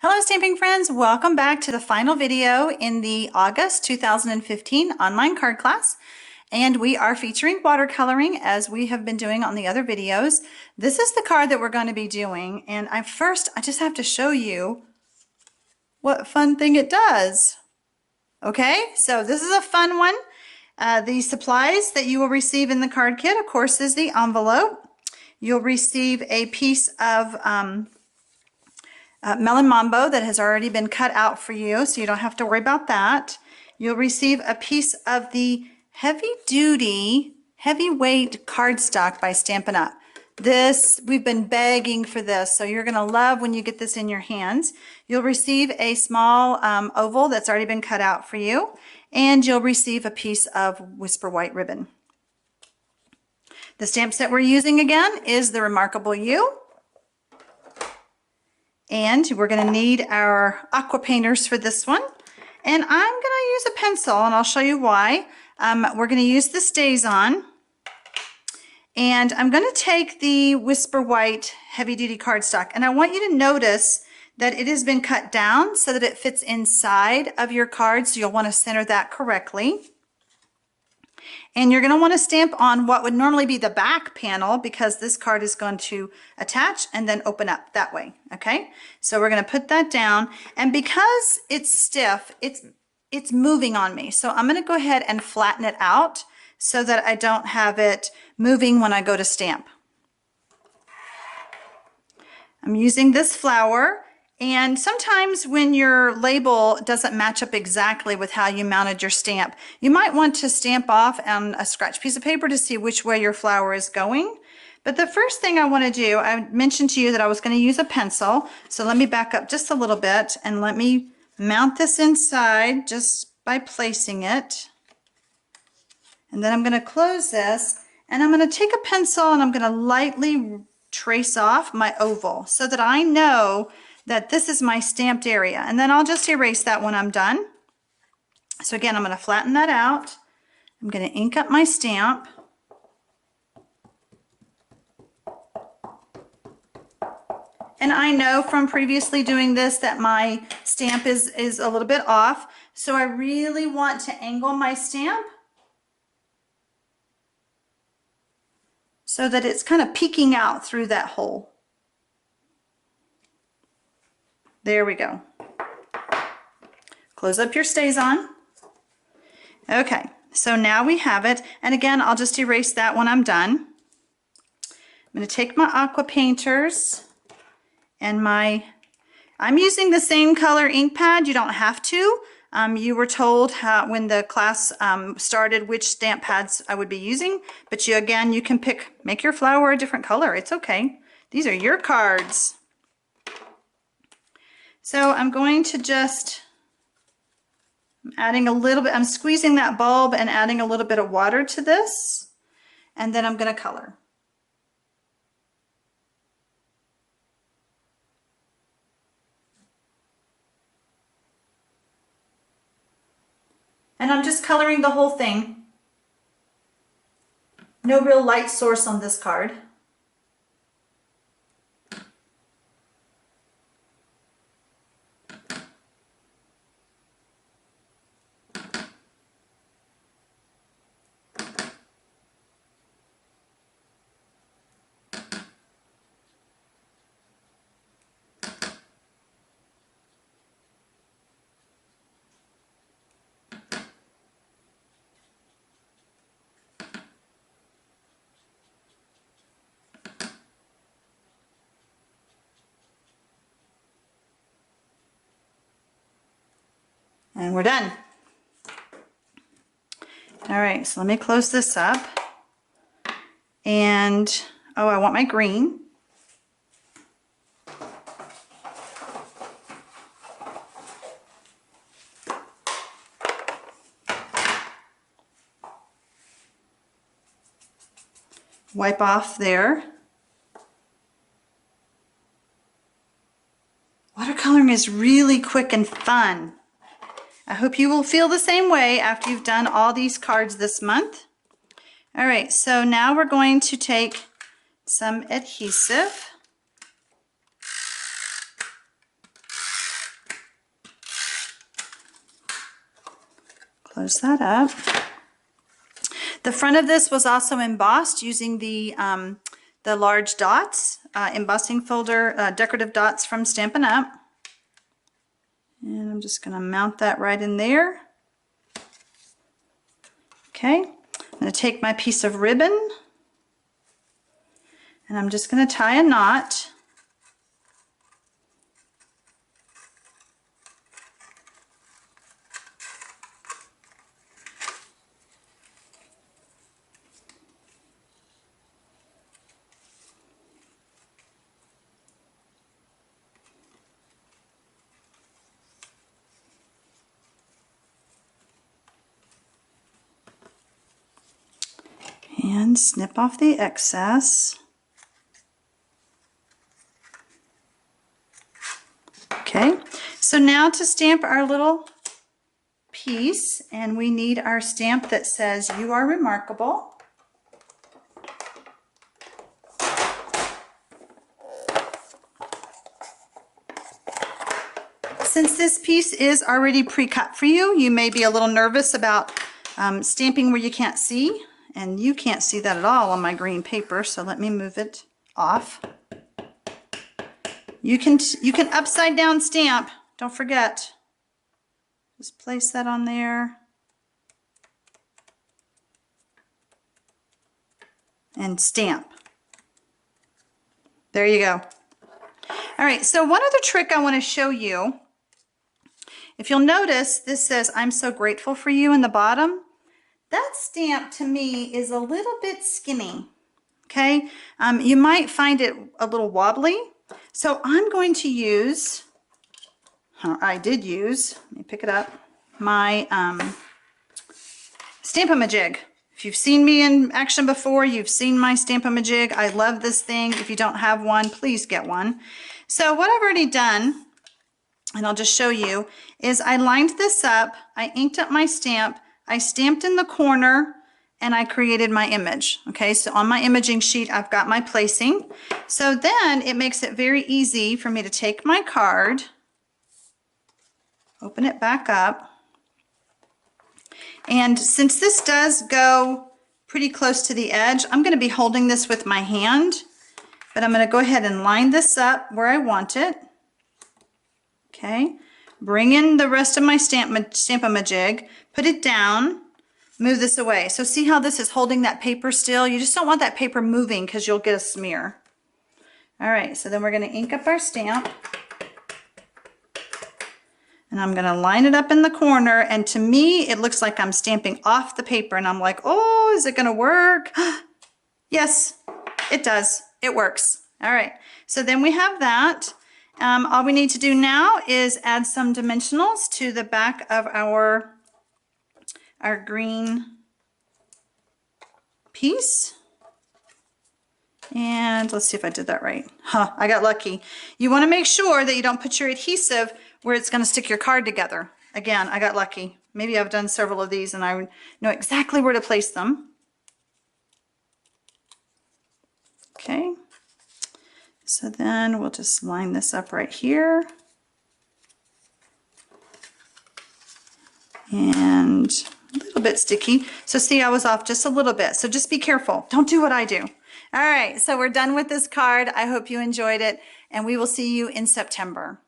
Hello stamping friends, welcome back to the final video in the August 2015 online card class. And we are featuring watercoloring as we have been doing on the other videos. This is the card that we're going to be doing, and I just have to show you what fun thing it does. Okay, so this is a fun one. The supplies that you will receive in the card kit, of course, is the envelope. You'll receive a piece of melon mambo that has already been cut out for you, so you don't have to worry about that. You'll receive a piece of the heavyweight cardstock by Stampin' Up. This, we've been begging for this, so you're going to love when you get this in your hands. You'll receive a small oval that's already been cut out for you, and you'll receive a piece of Whisper White ribbon. The stamp set we're using again is the Remarkable You. And we're going to need our aqua painters for this one. And I'm going to use a pencil, and I'll show you why. We're going to use the StazOn. And I'm going to take the Whisper White heavy duty cardstock. And I want you to notice that it has been cut down so that it fits inside of your card. So you'll want to center that correctly. And you're going to want to stamp on what would normally be the back panel, because this card is going to attach and then open up that way. Okay, so we're going to put that down, and because it's stiff, it's moving on me. So I'm going to go ahead and flatten it out so that I don't have it moving when I go to stamp. I'm using this flower. And sometimes when your label doesn't match up exactly with how you mounted your stamp, you might want to stamp off on a scratch piece of paper to see which way your flower is going. But the first thing I want to do, I mentioned to you that I was going to use a pencil. So let me back up just a little bit and let me mount this inside just by placing it. And then I'm going to close this, and I'm going to take a pencil and I'm going to lightly trace off my oval so that I know that this is my stamped area, and then I'll just erase that when I'm done. So again, I'm going to flatten that out. I'm going to ink up my stamp. And I know from previously doing this that my stamp is a little bit off, so I really want to angle my stamp so that it's kind of peeking out through that hole. There we go. Close up your StazOn. Okay, so now we have it. And again, I'll just erase that when I'm done. I'm going to take my aqua painters and I'm using the same color ink pad. You don't have to. You were told when the class started which stamp pads I would be using. But you can make your flower a different color. It's okay. These are your cards. So I'm going to I'm squeezing that bulb and adding a little bit of water to this, and then I'm going to color. And I'm just coloring the whole thing. No real light source on this card. And we're done. All right, so let me close this up. And, oh, I want my green. Wipe off there. Watercoloring is really quick and fun. I hope you will feel the same way after you've done all these cards this month. All right, so now we're going to take some adhesive Close that up. The front of this was also embossed using the large dots, embossing folder, decorative dots from Stampin' Up. And I'm just going to mount that right in there. Okay, I'm going to take my piece of ribbon and I'm just going to tie a knot. And snip off the excess. Okay, so now to stamp our little piece, and we need our stamp that says, "You are remarkable." Since this piece is already pre-cut for you, you may be a little nervous about stamping where you can't see, and you can't see that at all on my green paper, so let me move it off. You can upside down stamp, don't forget. Just place that on there. And stamp. There you go. All right, so one other trick I want to show you. If you'll notice, this says, "I'm so grateful for you" in the bottom. That stamp to me is a little bit skinny, okay? You might find it a little wobbly. So I'm going to use, let me pick it up, my Stampin' If you've seen me in action before, you've seen my Stampin' I love this thing. If you don't have one, please get one. So what I've already done, and I'll just show you, is I lined this up, I inked up my stamp, I stamped in the corner, and I created my image. Okay, so on my imaging sheet, I've got my placing. So then it makes it very easy for me to take my card, open it back up, and since this does go pretty close to the edge, I'm going to be holding this with my hand, but I'm going to go ahead and line this up where I want it. Okay, bring in the rest of my Stampin' put it down, move this away. So see how this is holding that paper still? You just don't want that paper moving because you'll get a smear. All right, so then we're going to ink up our stamp. And I'm going to line it up in the corner. And to me, it looks like I'm stamping off the paper. And I'm like, oh, is it going to work? Yes, it does. It works. All right, so then we have that. All we need to do now is add some dimensionals to the back of our green piece. And let's see if I did that right. I got lucky. You want to make sure that you don't put your adhesive where it's going to stick your card together. Again, I got lucky. Maybe I've done several of these and I know exactly where to place them. Okay. So then we'll just line this up right here. And a little bit sticky. So see, I was off just a little bit. So just be careful. Don't do what I do. All right, so we're done with this card. I hope you enjoyed it, and we will see you in September.